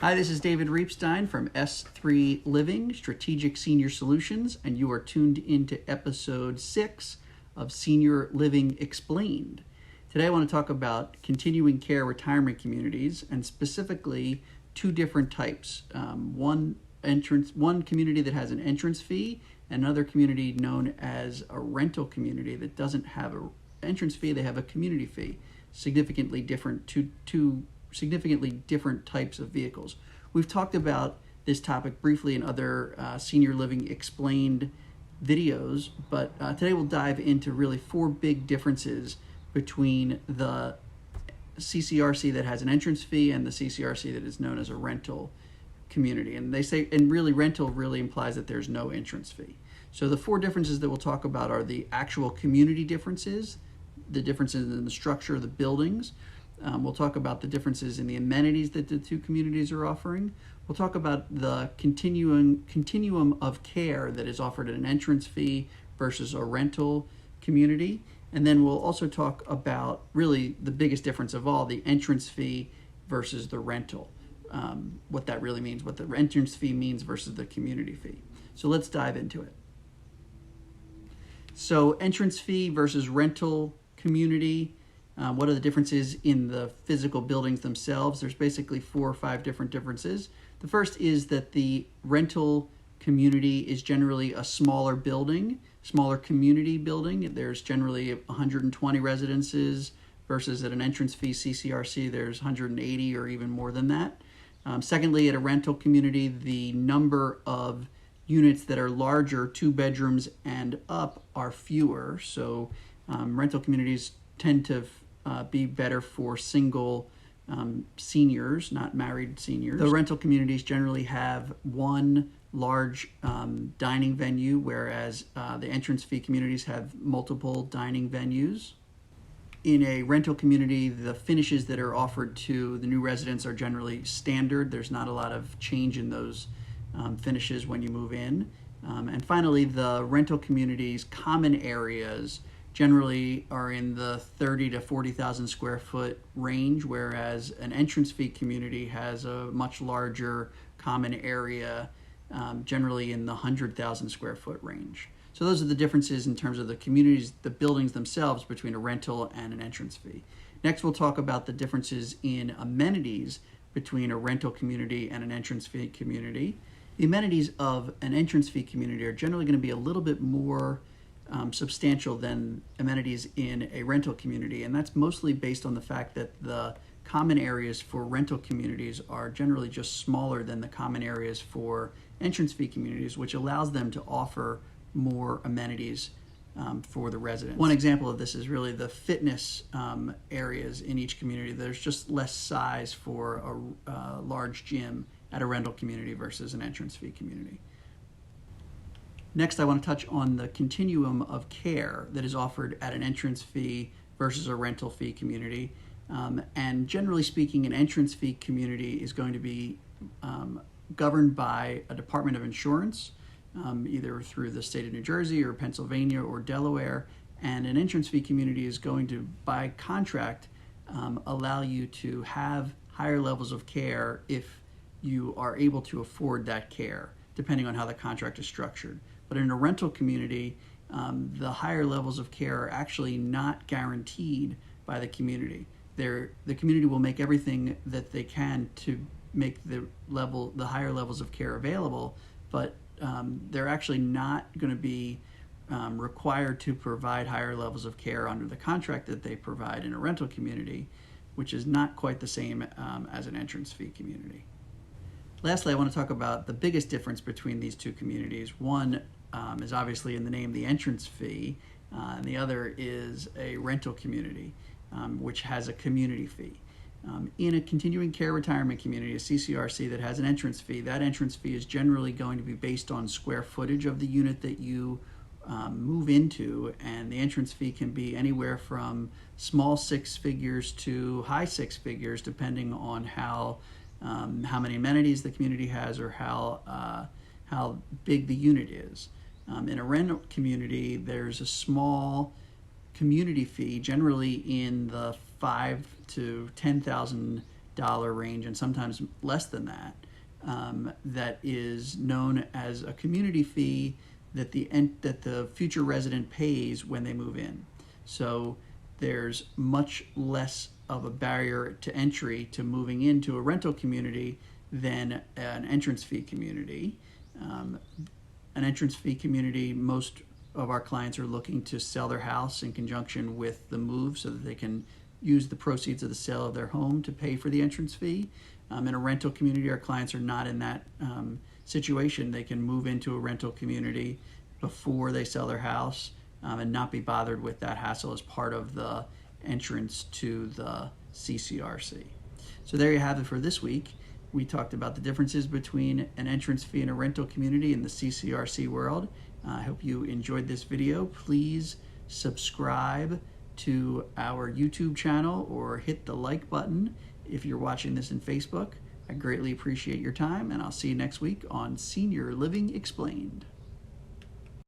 Hi, this is David Reepstein from S3 Living, Strategic Senior Solutions, and you are tuned into episode 6 of Senior Living Explained. Today I want to talk about continuing care retirement communities, and specifically two different types. One community that has an entrance fee, and another community known as a rental community that doesn't have an entrance fee, they have a community fee. Significantly different, two significantly different types of vehicles. We've talked about this topic briefly in other Senior Living Explained videos, but today we'll dive into really four big differences between the CCRC that has an entrance fee and the CCRC that is known as a rental community. And they say, and really rental really implies that there's no entrance fee. So the four differences that we'll talk about are the actual community differences, the differences in the structure of the buildings. We'll talk about the differences in the amenities that the two communities are offering. We'll talk about the continuum of care that is offered at an entrance fee versus a rental community. And then we'll also talk about really the biggest difference of all, the entrance fee versus the rental. What that really means, what the entrance fee means versus the community fee. So let's dive into it. So entrance fee versus rental community. What are the differences in the physical buildings themselves? There's basically 4 or 5 different differences. The first is that the rental community is generally a smaller building, smaller community building. There's generally 120 residences versus at an entrance fee CCRC, there's 180 or even more than that. Secondly, at a rental community, the number of units that are larger, 2 bedrooms and up, are fewer. So rental communities tend to be better for single seniors, not married seniors. The rental communities generally have one large dining venue, whereas the entrance fee communities have multiple dining venues. In a rental community, the finishes that are offered to the new residents are generally standard. There's not a lot of change in those finishes when you move in. And finally, the rental communities' common areas generally are in the 30 to 40,000 square foot range, whereas an entrance fee community has a much larger common area, generally in the 100,000 square foot range. So those are the differences in terms of the communities, the buildings themselves, between a rental and an entrance fee. Next, we'll talk about the differences in amenities between a rental community and an entrance fee community. The amenities of an entrance fee community are generally going to be a little bit more substantial than amenities in a rental community, and that's mostly based on the fact that the common areas for rental communities are generally just smaller than the common areas for entrance fee communities, which allows them to offer more amenities for the residents. One example of this is really the fitness areas in each community. There's just less size for a large gym at a rental community versus an entrance fee community. Next, I want to touch on the continuum of care that is offered at an entrance fee versus a rental fee community. And generally speaking, an entrance fee community is going to be governed by a Department of Insurance, either through the state of New Jersey or Pennsylvania or Delaware. And an entrance fee community is going to, by contract, allow you to have higher levels of care if you are able to afford that care, depending on how the contract is structured. But in a rental community, the higher levels of care are actually not guaranteed by the community. The community will make everything that they can to make the higher levels of care available, but they're actually not going to be required to provide higher levels of care under the contract that they provide in a rental community, which is not quite the same as an entrance fee community. Lastly, I want to talk about the biggest difference between these two communities. One is obviously in the name, the entrance fee, and the other is a rental community, which has a community fee. In a continuing care retirement community, a CCRC that has an entrance fee, that entrance fee is generally going to be based on square footage of the unit that you move into, and the entrance fee can be anywhere from small 6 figures to high 6 figures, depending on how many amenities the community has or how big the unit is. In a rental community, there's a small community fee, generally in the $5,000 to $10,000 range, and sometimes less than that, that is known as a community fee that the future resident pays when they move in. So there's much less of a barrier to entry to moving into a rental community than an entrance fee community. An entrance fee community, most of our clients are looking to sell their house in conjunction with the move so that they can use the proceeds of the sale of their home to pay for the entrance fee. In a rental community, our clients are not in that situation. They can move into a rental community before they sell their house and not be bothered with that hassle as part of the entrance to the CCRC. So there you have it for this week. We talked about the differences between an entrance fee in a rental community in the CCRC world. I hope you enjoyed this video. Please subscribe to our YouTube channel or hit the like button if you're watching this in Facebook. I greatly appreciate your time, and I'll see you next week on Senior Living Explained.